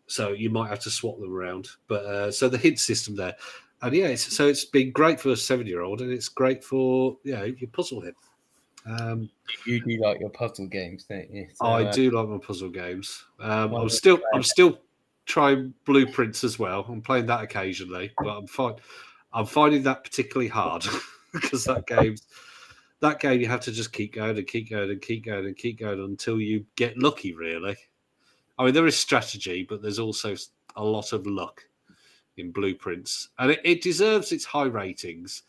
so you might have to swap them around. But so the hint system there, and yeah, so it's been great for a 7-year-old, and it's great for your puzzle head. You do like your puzzle games, don't you? So, I do like my puzzle games. I'm well, still trying Blueprints as well. I'm playing that occasionally, but I'm finding that particularly hard because that game you have to just keep going and keep going and keep going and keep going until you get lucky. Really, I mean, there is strategy, but there's also a lot of luck in Blueprints, and it deserves its high ratings.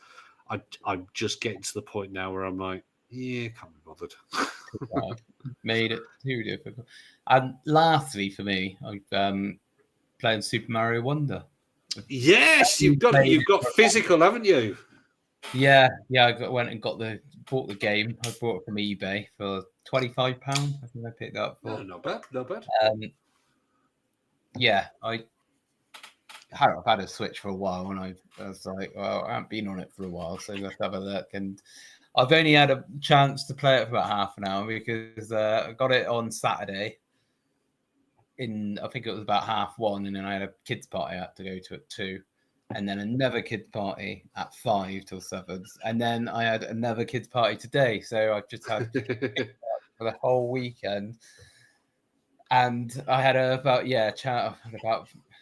I'm just getting to the point now where I'm like, yeah, can't be bothered. made it too difficult. And lastly, for me, I've playing Super Mario Wonder. Yes, you've got physical, haven't you? Yeah. Went and bought the game. I bought it from eBay for £25. I think I picked it up for. No, not bad, not bad. Yeah, I've had a Switch for a while, and I was like, well, I haven't been on it for a while, so let's have a look. And I've only had a chance to play it for about half an hour because I got it on Saturday. I think it was about 1:30, and then I had a kids party I had to go to at 2, and then another kids party at 5 till 7, and then I had another kids party today. So I've just had for the whole weekend, and I had about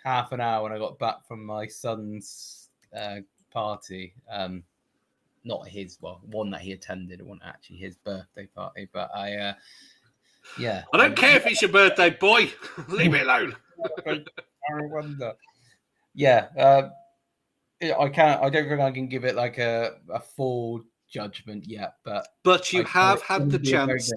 half an hour when I got back from my son's party. Not his, one that he attended. It wasn't actually his birthday party, but I don't care if it's your birthday, boy. Leave me alone. I wonder. Yeah, I can't. I don't think I can give it like a full judgment yet, but you have had the chance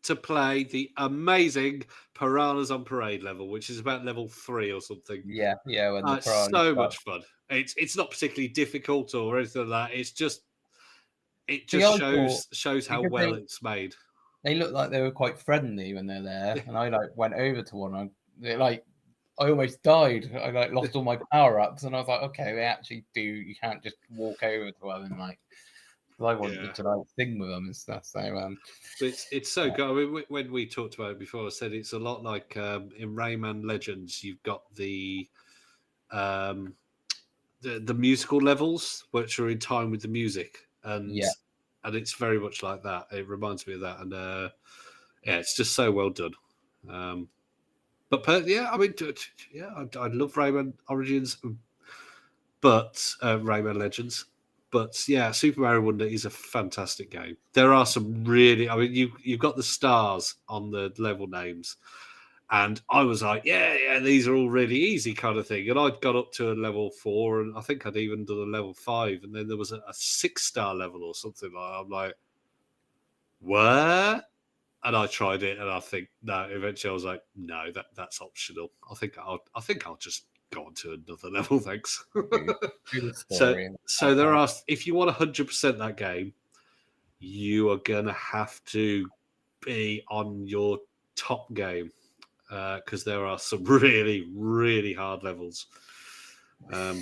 to play the amazing Piranhas on Parade level, which is about level 3 or something. Yeah. When it's so much fun. It's not particularly difficult or anything like that. It's just shows how well it's made. They look like they were quite friendly when they're there, and I went over to one. I almost died. I like lost all my power ups, and I was like, okay, they actually do. You can't just walk over to them and like. I wanted to like sing with them and stuff. So it's so good. I mean, when we talked about it before, I said it's a lot like in Rayman Legends. You've got the musical levels, which are in time with the music, and it's very much like that. It reminds me of that, and it's just so well done. But I mean, I love Rayman Origins, but Rayman Legends. But yeah, Super Mario Wonder is a fantastic game. There are some really, I mean, you've got the stars on the level names, and I was like, yeah, these are all really easy kind of thing. And I'd got up to a level 4, and I think I'd even done a level 5, and then there was a 6-star level or something like that. I'm like, what? And I tried it, and I think no. Eventually, I was like, no, that's optional. I think I'll just go on to another level, thanks. So there are. If you want 100% that game, you are gonna have to be on your top game because there are some really, really hard levels. Well,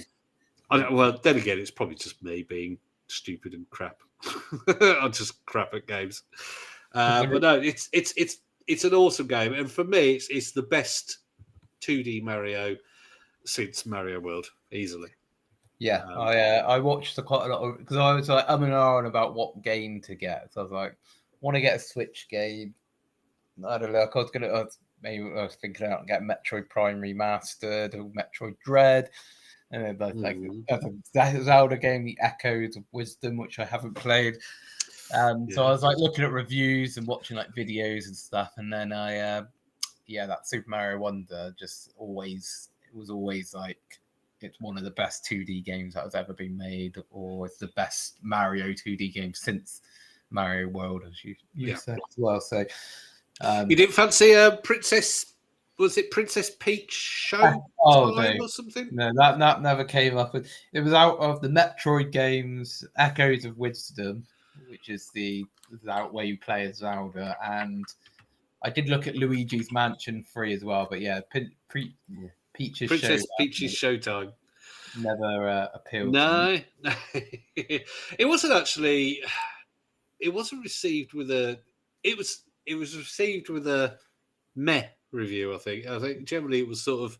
then again, it's probably just me being stupid and crap. I'm just crap at games. But no, it's an awesome game, and for me, it's the best 2D Mario since Mario World, easily. Yeah, I watched quite a lot of because I was like I'm and ahhing about what game to get. So I was like, want to get a Switch game. I don't know. I was thinking out get Metroid Prime Remastered or Metroid Dread, and then a Zelda game, The Echoes of Wisdom, which I haven't played. So I was like looking at reviews and watching like videos and stuff, and then that Super Mario Wonder was always like it's one of the best 2D games that has ever been made, or it's the best Mario 2D game since Mario World, as you said as well. So you didn't fancy a Princess? Was it Princess Peach Showtime or something? No, that never came up. It was out of the Metroid games, Echoes of Wisdom, which is where you play as Zelda, and I did look at Luigi's Mansion 3 as well. But yeah, Peach's Showtime never appealed. No, it wasn't actually. It wasn't received with a. It was received with a meh review. I think generally it was sort of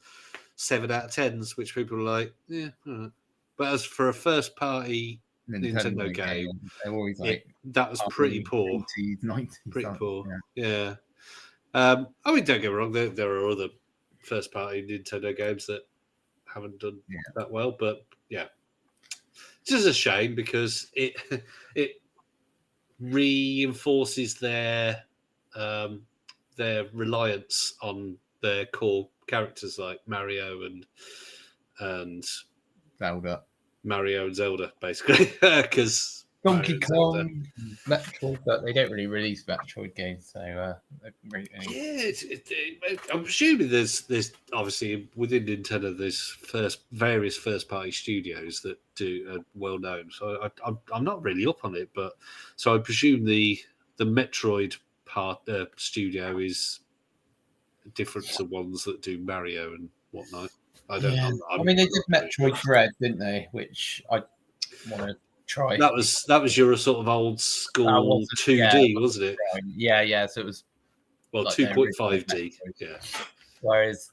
7 out of 10s, which people were like, yeah. Right. But as for a first party Nintendo game, that was pretty poor. 80s, 90s, pretty poor. Yeah. I mean, don't get me wrong. There are other first party Nintendo games that haven't done that well, but yeah, it's just a shame because it reinforces their reliance on their core characters like Mario and Zelda. Mario and Zelda, basically, because Donkey Kong, Metroid, but they don't really release Metroid games, so I'm assuming there's obviously within Nintendo there's various first party studios that are well known. So I'm not really up on it, but so I presume the Metroid studio is different to ones that do Mario and whatnot. I don't know. I mean, they did Metroid Dread, didn't they? Which I want to try. That was your sort of old school 2D, wasn't it? Yeah. So it was 2.5D. Yeah. Whereas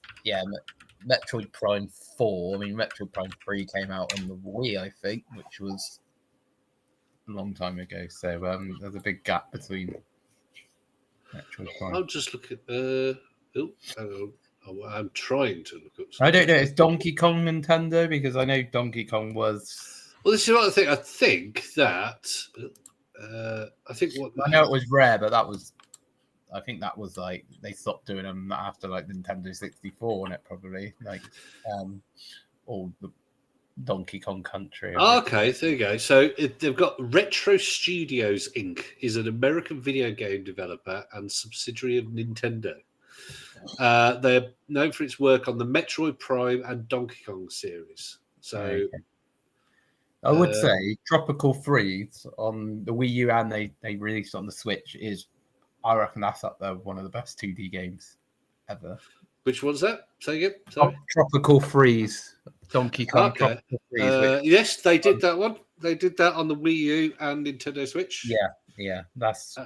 Metroid Prime 4. I mean, Metroid Prime 3 came out on the Wii, I think, which was a long time ago. So there's a big gap between Metroid Prime. I'll just look at. I'm trying to look up. I don't know. Is Donkey Kong Nintendo? Because I know Donkey Kong was. Well, this is what I think. I think that. I know it was Rare, but I think that was like they stopped doing them after like Nintendo 64, and it probably like all the Donkey Kong Country. Okay, there you go. So they've got Retro Studios Inc. is an American video game developer and subsidiary of Nintendo. They're known for its work on the Metroid Prime and Donkey Kong series. So I would say Tropical Freeze on the Wii U and they released on the Switch I reckon that's up there one of the best 2D games ever. Which one's that? Say again. Sorry. Tropical Freeze. Donkey Kong Okay. Tropical Freeze. Yes, they did that one. They did that on the Wii U and Nintendo Switch. Yeah, that's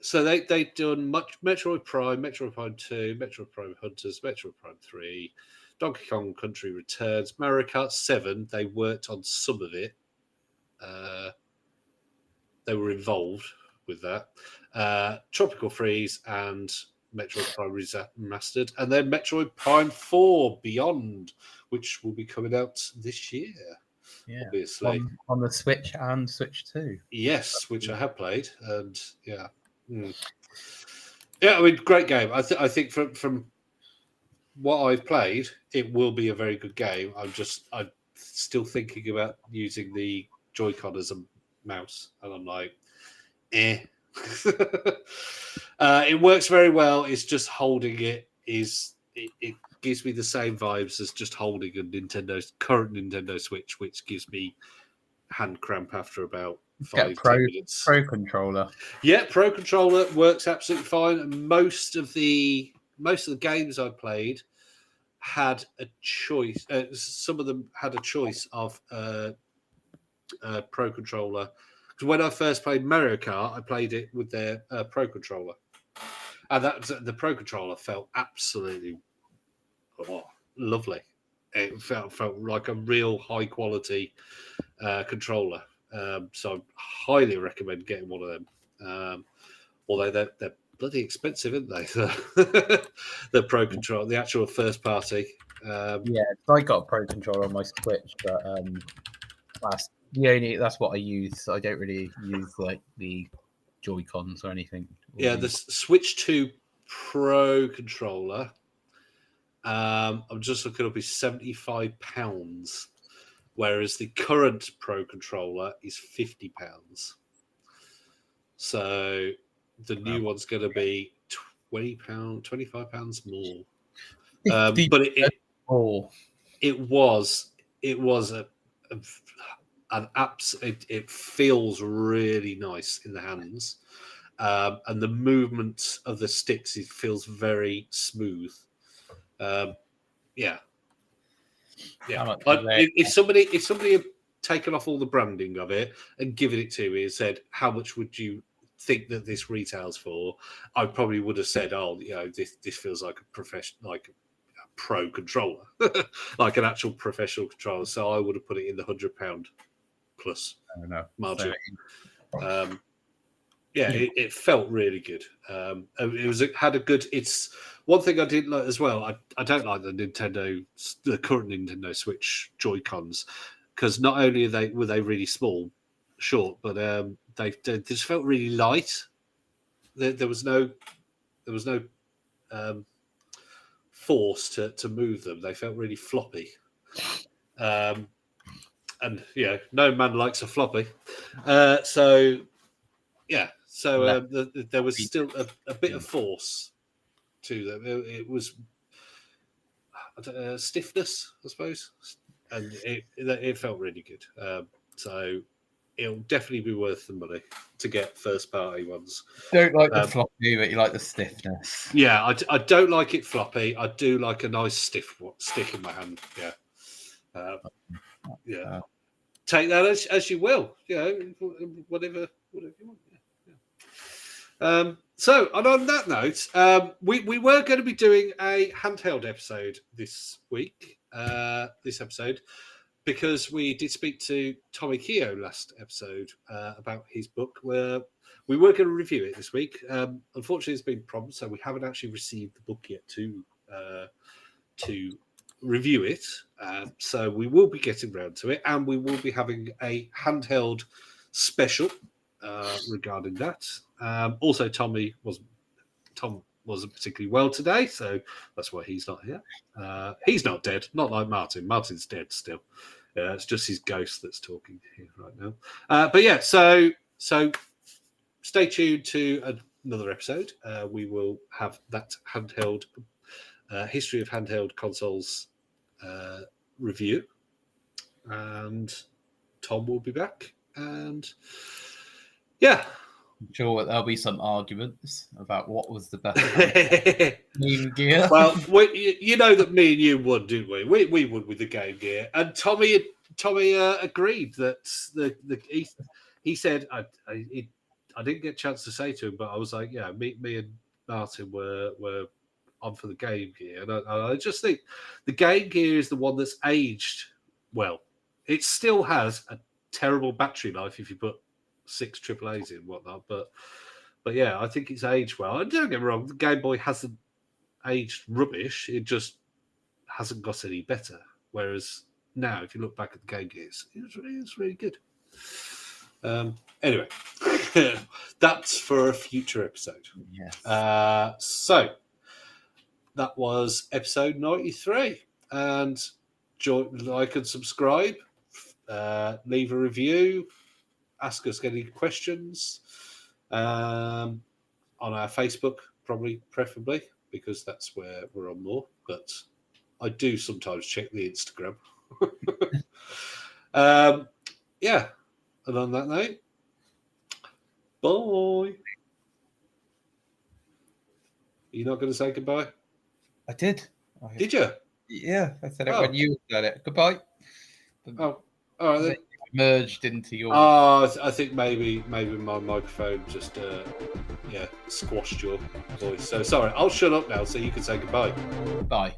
so they've done Metroid Prime, Metroid Prime 2, Metroid Prime Hunters, Metroid Prime 3, Donkey Kong Country Returns, Mario Kart 7. They worked on some of it. They were involved with that. Tropical Freeze and Metroid Prime Remastered, and then Metroid Prime 4 Beyond, which will be coming out this year. yeah. Obviously. On the Switch and Switch 2. Yes, which I have played, and yeah. Yeah, I mean, great game. I think from what I've played, it will be a very good game. I'm still thinking about using the Joy-Con as a mouse, and I'm like, eh. It works very well. It's just holding it it gives me the same vibes as just holding a current Nintendo Switch, which gives me hand cramp after about 5-10 minutes. Pro controller. Yeah, Pro controller works absolutely fine. And most of the games I played had a choice. Some of them had a choice of Pro controller. Because when I first played Mario Kart, I played it with their Pro controller, and the Pro controller felt absolutely lovely. It felt like a real high quality controller. So I highly recommend getting one of them. Although they're bloody expensive, aren't they? The Pro controller, the actual first party. I got a Pro controller on my Switch, but that's what I use. I don't really use like the Joy-Cons or anything. Yeah, the Switch 2 Pro controller. I'm just looking up, is £75, whereas the current Pro controller is £50. So the new one's going to be £20, £25 more. But it was an apps. It feels really nice in the hands, and the movement of the sticks, it feels very smooth. Yeah. If somebody had taken off all the branding of it and given it to me and said, "How much would you think that this retails for?" I probably would have said, "Oh, this feels like a professional, like a pro controller, like an actual professional controller." So I would have put it in the £100 plus margin. It felt really good. It had a good. It's one thing I didn't like as well. I don't like the current Nintendo Switch Joy-Cons, because not only were they really short, but they just felt really light. There was no force to move them. They felt really floppy. And no man likes a floppy. So there was still a bit of force to them. It was stiffness, I suppose, and it felt really good. So it'll definitely be worth the money to get first party ones. Don't like the floppy, but you like the stiffness. Yeah, I don't like it floppy. I do like a nice stick in my hand. Yeah. Take that as you will. Whatever you want. So, and on that note, we were going to be doing a handheld episode this week, because we did speak to Tommy Keogh last episode about his book, where we were going to review it this week. Unfortunately, it's been problems, so we haven't actually received the book yet to review it. So we will be getting round to it, and we will be having a handheld special regarding that. Also, Tom wasn't particularly well today, so that's why he's not here. He's not dead, not like Martin. Martin's dead still. It's just his ghost that's talking here right now. But yeah, so stay tuned to another episode. We will have that handheld history of handheld consoles review, and Tom will be back, and I'm sure there'll be some arguments about what was the best Game Gear. Well, you know that me and you won, didn't we? We won with the Game Gear, and Tommy agreed that he said I didn't get a chance to say to him, but I was like, yeah, me and Martin were on for the Game Gear, and I just think the Game Gear is the one that's aged well. It still has a terrible battery life if you put 6 AAAs in and whatnot, but yeah, I think it's aged well. And don't get me wrong, the Game Boy hasn't aged rubbish. It just hasn't got any better. Whereas now, if you look back at the Game Gears, it's really good. Anyway, that's for a future episode. Yes. So that was episode 93. And like and subscribe, leave a review, ask us any questions on our Facebook, preferably, because that's where we're on more. But I do sometimes check the Instagram. Yeah. And on that note, bye. You're not going to say goodbye? I did. Did you? Yeah, I said it when you said it. Goodbye. Oh, all right then. Merged into your. Oh, I think maybe my microphone just squashed your voice. So sorry, I'll shut up now so you can say goodbye. Bye.